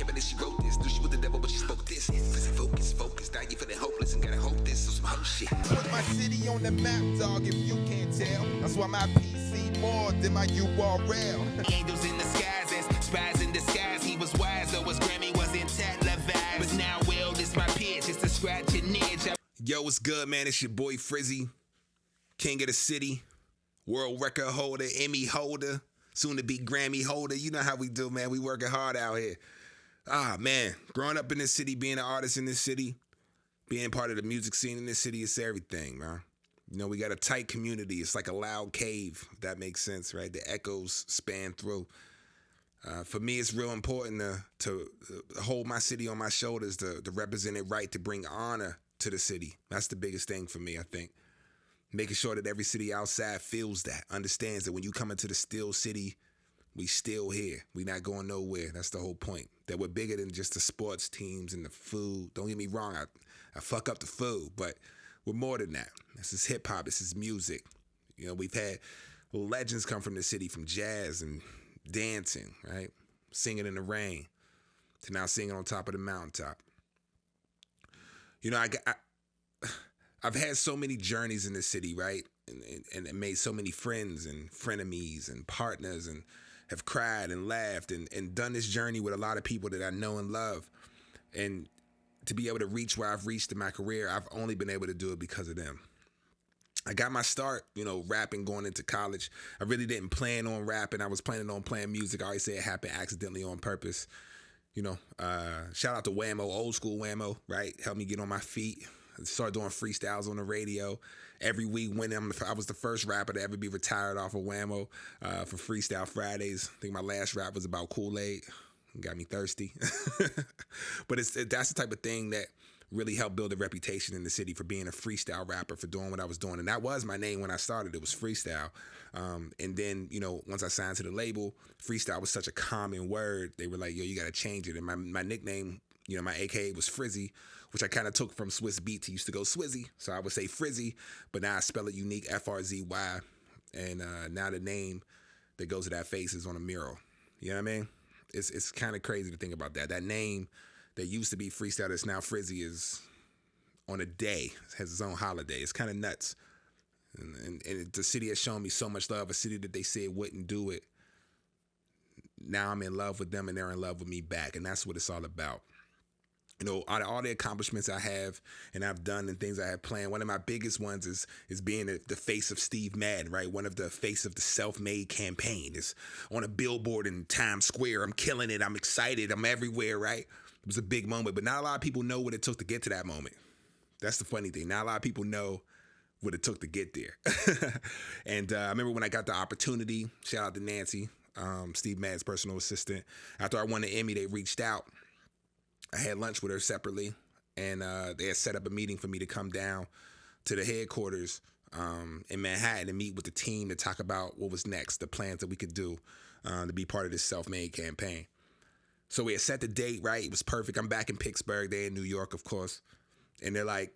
minute she wrote this. Knew she was the devil, but she spoke this. Focus. Now you feeling hopeless and gotta hope this. So some whole shit. Put my city on the map, dog, if you can't tell. That's why my PC more than my URL. Angels in the skies as spies in disguise. He was wise, though his Grammy wasn't televised. But now, well, this my pitch. It's to scratch an itch. Yo, what's good, man? It's your boy FRZY, king of the city, world record holder, Emmy holder, soon to be Grammy holder. You know how we do, man. We working hard out here. Man, growing up in this city, being an artist in this city, being part of the music scene in this city, it's everything, man. You know, we got a tight community. It's like a loud cave, if that makes sense, right? The echoes span through. For me, it's real important to hold my city on my shoulders, to represent it right, to bring honor to the city. That's the biggest thing for me, I think. Making sure that every city outside feels that, understands that when you come into the still city, we still here. We not going nowhere. That's the whole point. That we're bigger than just the sports teams and the food. Don't get me wrong, I fuck up the food, but we're more than that. This is hip hop, this is music. You know, we've had legends come from the city, from jazz and dancing, right? Singing in the rain, to now singing on top of the mountaintop. You know, I've had so many journeys in this city, right? And made so many friends and frenemies and partners, and have cried and laughed and done this journey with a lot of people that I know and love. And to be able to reach where I've reached in my career, I've only been able to do it because of them. I got my start, you know, rapping going into college. I really didn't plan on rapping. I was planning on playing music. I always say it happened accidentally on purpose. You know, shout out to Whammo, old school Whammo, right? Helped me get on my feet. I started doing freestyles on the radio every week. When I was the first rapper to ever be retired off of Whammo for Freestyle Fridays. I think my last rap was about Kool-Aid. Got me thirsty. But that's the type of thing that really helped build a reputation in the city for being a freestyle rapper, for doing what I was doing. And that was my name when I started. It was freestyle. And then, you know, once I signed to the label, freestyle was such a common word. They were like, yo, you got to change it. And my nickname, you know, my AKA was FRZY, which I kind of took from Swiss Beats. He used to go Swizzy. So I would say FRZY, but now I spell it unique, FRZY. And now the name that goes to that face is on a mural. You know what I mean? It's kind of crazy to think about that. That name that used to be freestyle that's now FRZY is on a day, has its own holiday. It's kind of nuts. And the city has shown me so much love, a city that they said wouldn't do it. Now I'm in love with them and they're in love with me back. And that's what it's all about. You know, out of all the accomplishments I have and I've done and things I have planned, one of my biggest ones is being the face of Steve Madden, right? One of the face of the self-made campaign. Is on a billboard in Times Square. I'm killing it. I'm excited. I'm everywhere, right? It was a big moment, but not a lot of people know what it took to get to that moment. That's the funny thing. Not a lot of people know what it took to get there. And I remember when I got the opportunity, shout out to Nancy, Steve Madden's personal assistant. After I won the Emmy, they reached out. I had lunch with her separately, and they had set up a meeting for me to come down to the headquarters in Manhattan and meet with the team to talk about what was next, the plans that we could do to be part of this self-made campaign. So we had set the date, right? It was perfect. I'm back in Pittsburgh. They're in New York, of course. And they're like,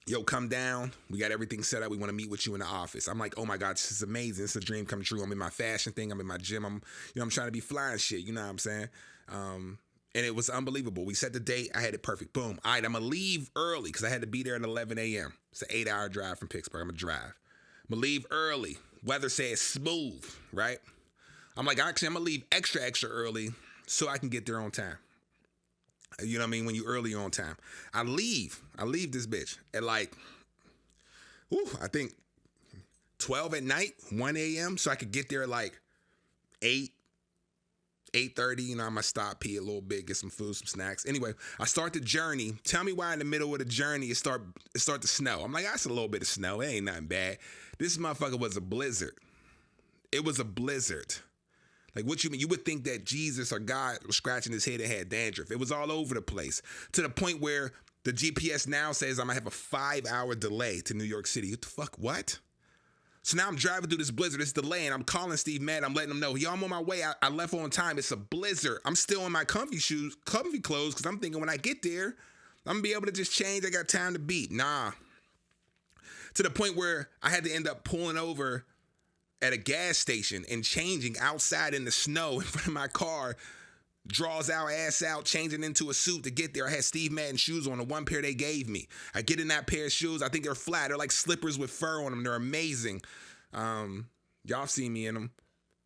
yo, come down. We got everything set up. We want to meet with you in the office. I'm like, oh my God, this is amazing. This is a dream come true. I'm in my fashion thing. I'm in my gym. I'm trying to be flying shit. You know what I'm saying? And it was unbelievable. We set the date. I had it perfect. Boom. All right, I'm going to leave early because I had to be there at 11 a.m. It's an 8-hour drive from Pittsburgh. I'm going to drive. I'm going to leave early. Weather says smooth, right? I'm like, actually, I'm going to leave extra early so I can get there on time. You know what I mean? When you early on time. I leave this bitch at like, I think 12 at night, 1 a.m. So I could get there at like 8:30, you know, I'm going to stop, pee a little bit, get some food, some snacks. Anyway, I start the journey. Tell me why in the middle of the journey it start to snow. I'm like, that's a little bit of snow. It ain't nothing bad. This motherfucker was a blizzard. It was a blizzard. Like, what you mean? You would think that Jesus or God was scratching his head and had dandruff. It was all over the place, to the point where the GPS now says I'm going to have a 5-hour delay to New York City. What the fuck? What? So now I'm driving through this blizzard, this delay, and I'm calling Steve Madden. I'm letting him know, yo, I'm on my way. I left on time. It's a blizzard. I'm still in my comfy clothes, because I'm thinking when I get there, I'm going to be able to just change. I got time to beat. Nah. To the point where I had to end up pulling over at a gas station and changing outside in the snow in front of my car Draws out, ass out, changing into a suit to get there. I had Steve Madden shoes on, the one pair they gave me. I get in that pair of shoes. I think they're flat. They're like slippers with fur on them. They're amazing. Y'all seen me in them.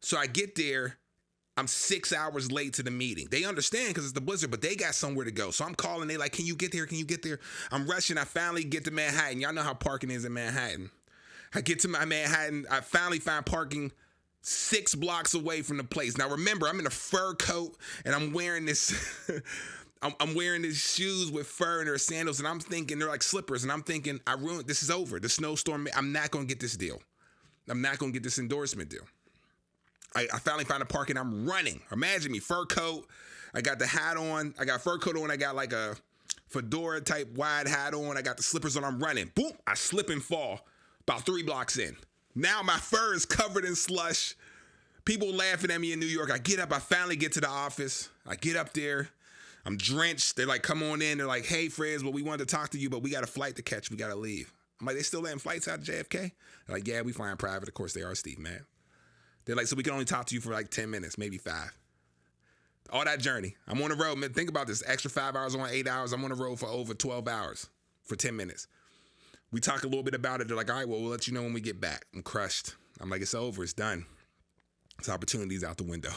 So I get there. I'm 6 hours late to the meeting. They understand because it's the blizzard, but they got somewhere to go. So I'm calling. They like, can you get there? Can you get there? I'm rushing. I finally get to Manhattan. Y'all know how parking is in Manhattan. I get to my Manhattan. I finally find parking 6 blocks away from the place. Now remember, I'm in a fur coat and I'm wearing this. I'm wearing these shoes with fur and they're sandals, and I'm thinking they're like slippers, and I'm thinking this is over. The snowstorm. I'm not gonna get this deal. I'm not gonna get this endorsement deal. I finally find a parking. I'm running. Imagine me, fur coat. I got the hat on. I got fur coat on. I got like a fedora type wide hat on. I got the slippers on. I'm running. Boom! I slip and fall about 3 blocks in. Now my fur is covered in slush. People laughing at me in New York. I get up. I finally get to the office. I get up there. I'm drenched. They're like, come on in. They're like, hey, Frizz, well, we wanted to talk to you, but we got a flight to catch. We got to leave. I'm like, they still letting flights out of JFK? They're like, yeah, we flying private. Of course they are, Steve, man. They're like, so we can only talk to you for like 10 minutes, maybe 5. All that journey. I'm on the road. Man, think about this. Extra 5 hours on 8 hours. I'm on the road for over 12 hours for 10 minutes. We talk a little bit about it. They're like, all right, well, we'll let you know when we get back. I'm crushed. I'm like, it's over. It's done. This opportunity's out the window.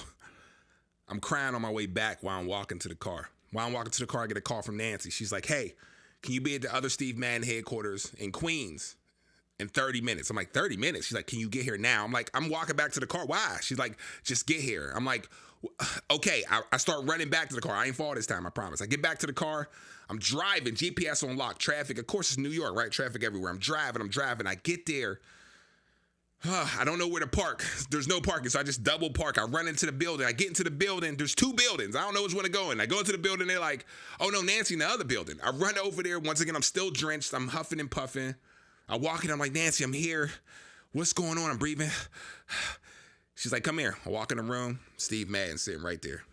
I'm crying on my way back while I'm walking to the car. While I'm walking to the car, I get a call from Nancy. She's like, hey, can you be at the other Steve Madden headquarters in Queens in 30 minutes? I'm like, 30 minutes? She's like, can you get here now? I'm like, I'm walking back to the car. Why? She's like, just get here. I'm like, okay. I start running back to the car. I ain't fall this time, I promise. I get back to the car. I'm driving, GPS on lock, traffic. Of course, it's New York, right? Traffic everywhere. I'm driving. I get there. I don't know where to park. There's no parking, so I just double park. I run into the building. I get into the building. There's 2 buildings. I don't know which one to go in. I go into the building. They're like, oh, no, Nancy in the other building. I run over there. Once again, I'm still drenched. I'm huffing and puffing. I walk in. I'm like, Nancy, I'm here. What's going on? I'm breathing. She's like, come here. I walk in the room. Steve Madden sitting right there.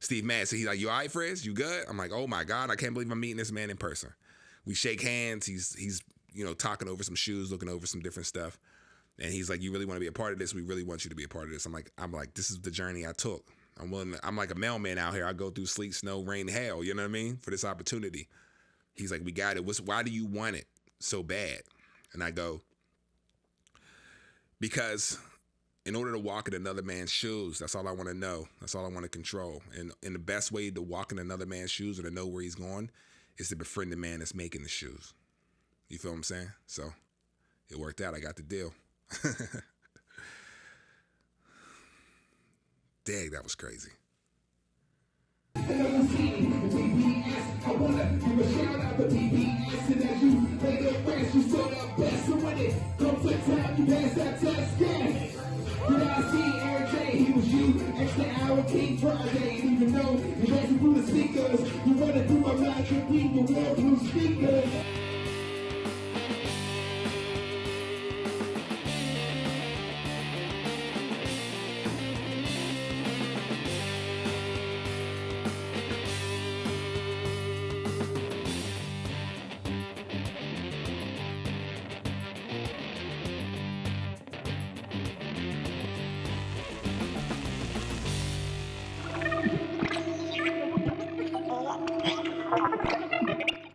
Steve Madden. So he's like, you all right, Frizz? You good? I'm like, oh, my God. I can't believe I'm meeting this man in person. We shake hands. He's talking over some shoes, looking over some different stuff. And he's like, you really want to be a part of this? We really want you to be a part of this. I'm like, this is the journey I took. I'm like a mailman out here. I go through sleet, snow, rain, hell, you know what I mean? For this opportunity. He's like, we got it. Why do you want it so bad? And I go, because in order to walk in another man's shoes, that's all I want to know. That's all I want to control. And the best way to walk in another man's shoes or to know where he's going is to befriend the man that's making the shoes. You feel what I'm saying? So it worked out. I got the deal. Dang, that was crazy. I wanna give a shout out to PBS and as you play their friends, you saw the best. So when it comes to time, you pass that test gas. Did I see Eric J? He was you. Extra hour King Friday. And even though you're dancing through the speakers, you wanna do my mind trip, we the world through speakers.